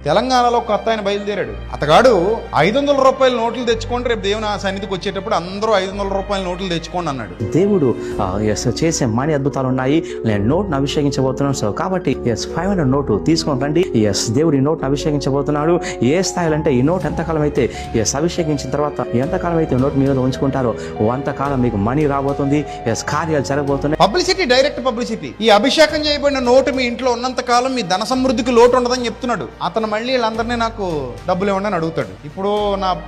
తెలంగాణలో కొత్త ఆయన బయలుదేరాడు. అతగాడు 500 రూపాయల నోట్లు తెచ్చుకోండి, రేపు దేవుని సన్నిధికి వచ్చేటప్పుడు అందరూ 500 రూపాయల నోట్లు తెచ్చుకోండి అన్నాడు. దేవుడు చేసే మనీ అద్భుతాలు ఉన్నాయి. నేను నోట్ను అభిషేకించబోతున్నాను. సో కాబట్టి 500 నోటు తీసుకొని రండి. దేవుడు ఈ నోట్ను అభిషేకించబోతున్నాడు. ఏ స్థాయిలో అంటే ఈ నోట్ ఎంతకాలం అయితే అభిషేకించిన తర్వాత ఎంతకాలం అయితే నోట్ మీద ఉంచుకుంటారో అంతకాలం మీకు మనీ రాబోతుంది. కార్యాలు జరగబోతున్నాయి. Publicity, direct publicity. ఈ అభిషేకం చేయబడిన నోటు మీ ఇంట్లో ఉన్నంత కాలం మీ ధన సమృద్ధికి లోటు ఉండదని చెప్తున్నాడు. అతను మళ్ళీ వీళ్ళందరినీ నాకు డబ్బులు ఇవ్వండి అని అడుగుతాడు. ఇప్పుడు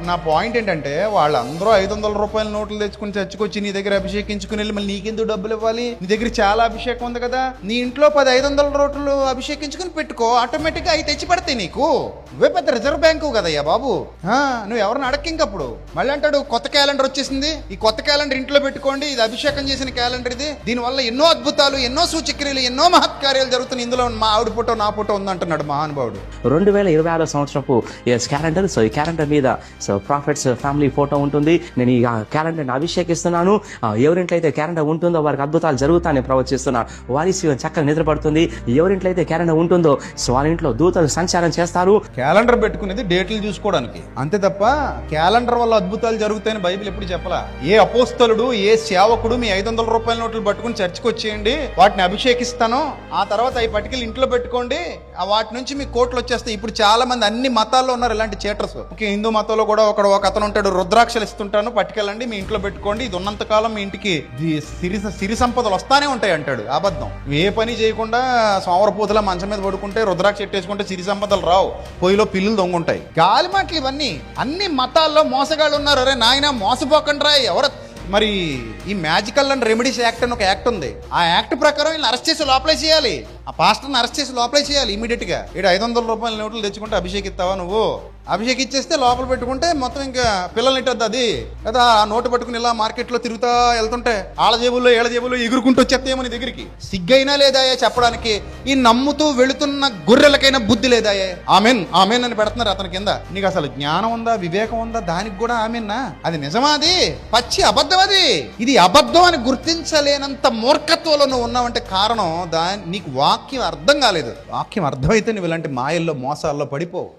నా పాయింట్ ఏంటంటే, వాళ్ళందరూ 500 రూపాయల నోట్లు తెచ్చుకుని చచ్చుకొచ్చి నీ దగ్గర అభిషేకించుకుని వెళ్ళి మళ్ళీ నీకెందుకు డబ్బులు ఇవ్వాలి? నీ దగ్గర చాలా అభిషేకం ఉంది కదా, నీ ఇంట్లో 500 నోట్లు అభిషేకించుకుని పెట్టుకో, ఆటోమేటిక్ గా అవి తెచ్చి పడతాయి నీకు. నువ్వే పెద్ద రిజర్వ్ బ్యాంకు కదయ్యా బాబు. నువ్వు ఎవరిని అడక్కింకప్పుడు మళ్ళీ అంటాడు కొత్త క్యాలెండర్ వచ్చేసింది, ఈ కొత్త క్యాలెండర్ ఇంట్లో పెట్టుకోండి, ఇది అభిషేకం చేసిన క్యాలెండర్, ఇది దీనివల్ల ఎన్నో అద్భుతాలు, ఎన్నో సూచక్రియలు, ఎన్నో మహత్కార్యాలు జరుగుతున్నాయి. ఇందులో మా ఆవిడ ఫోటో నా ఫోటో ఉందంటున్నాడు మహానుభావుడు. 2026 సంవత్సరపు క్యాలెండర్. సో ఈ క్యాలెండర్ మీద ప్రాఫిట్స్ ఫ్యామిలీ ఫోటో ఉంటుంది. నేను ఈ క్యాలెండర్ని అభిషేకిస్తున్నాను. ఎవరింట్లో అయితే క్యాలెండర్ ఉంటుందో వారికి అద్భుతాలు జరుగుతాయని ప్రవచిస్తున్నాను. వారి చక్కగా నిద్రపడుతుంది. ఎవరింట్లో అయితే క్యాలెండర్ ఉంటుందో సో వారి ఇంట్లో దూతలు సంచారం చేస్తారు. క్యాలెండర్ పెట్టుకునేది డేట్లు చూసుకోవడానికి అంతే తప్ప క్యాలెండర్ వల్ల అద్భుతాలు జరుగుతాయని బైబిల్ ఎప్పుడు చెప్పలా. ఏ అపోస్తలుడు, ఏ సేవకుడు మీ 500 రూపాయల నోట్లు పట్టుకుని చర్చికి వచ్చేయండి, వాటిని అభిషేకిస్తాను, ఆ తర్వాత అవి పట్టుకెళ్ళి ఇంట్లో పెట్టుకోండి, వాటి నుంచి మీ కోట్లు వచ్చేస్తాయి. ఇప్పుడు చాలా మంది అన్ని మతాల్లో ఉన్నారు ఇలాంటి చేటర్స్. ఓకే, హిందూ మతంలో కూడా ఒక అతను ఉంటాడు, రుద్రాక్షలు ఇస్తుంటాను పట్టుకెళ్ళండి మీ ఇంట్లో పెట్టుకోండి, ఇది ఉన్నంత కాలం మీ ఇంటికి సిరి సంపదలు వస్తానే ఉంటాయి అంటాడు. అబద్ధం. ఏ పని చేయకుండా సోమరపూతల మంచం మీద పడుకుంటే రుద్రాక్ష ఎట్టేసుకుంటే సిరి సంపదలు రావు, పొయ్యిలో పిల్లులు దొంగుంటాయి. గాలి మాటలు ఇవన్నీ. అన్ని మతాల్లో మోసగాళ్ళు ఉన్నారు. అరే నాయన మోసపోకండి రా. ఎవరు మరి ఈ మ్యాజికల్ అండ్ రెమెడీస్ యాక్ట్ అని ఒక యాక్ట్ ఉంది. ఆ యాక్ట్ ప్రకారం వీళ్ళని అరెస్ట్ చేసి లోపలే చేయాలి. ఆ పాస్టర్ని అరెస్ట్ చేసి లోపలే చేయాలి ఇమీడియట్ గా. 500 రూపాయల నోట్లు తెచ్చుకుంటే అభిషేకిస్తావా నువ్వు? అభిషేకిచ్చేస్తే లోపల పెట్టుకుంటే మొత్తం ఇంకా పిల్లల్ని ఇట్టద్దు అది కదా. ఆ నోటు పట్టుకుని ఇలా మార్కెట్లో తిరుగుతా వెళ్తుంటే ఆళ్ళ జేబుల్లో ఏళ్ళ జేబుల్లో ఎగురుకుంటూ వచ్చేస్తాయేమో నీ దగ్గరికి. సిగ్గైనా లేదాయే చెప్పడానికి. ఈ నమ్ముతూ వెళుతున్న గొర్రెలకైనా బుద్ధి లేదాయే. ఆమెన్ ఆమెన్ అని పెడుతున్నారు అతని కింద. నీకు అసలు జ్ఞానం ఉందా, వివేకం ఉందా? దానికి కూడా ఆమెన్నా? అది నిజమా? అది పచ్చి అబద్ధం. అది ఇది అబద్ధం అని గుర్తించలేనంత మూర్ఖత్వంలో నువ్వు ఉన్నావంటే కారణం నీకు వాక్యం అర్థం కాలేదు. వాక్యం అర్థమైతే నువ్వు ఇలాంటి మాయల్లో మోసాల్లో పడిపోవు.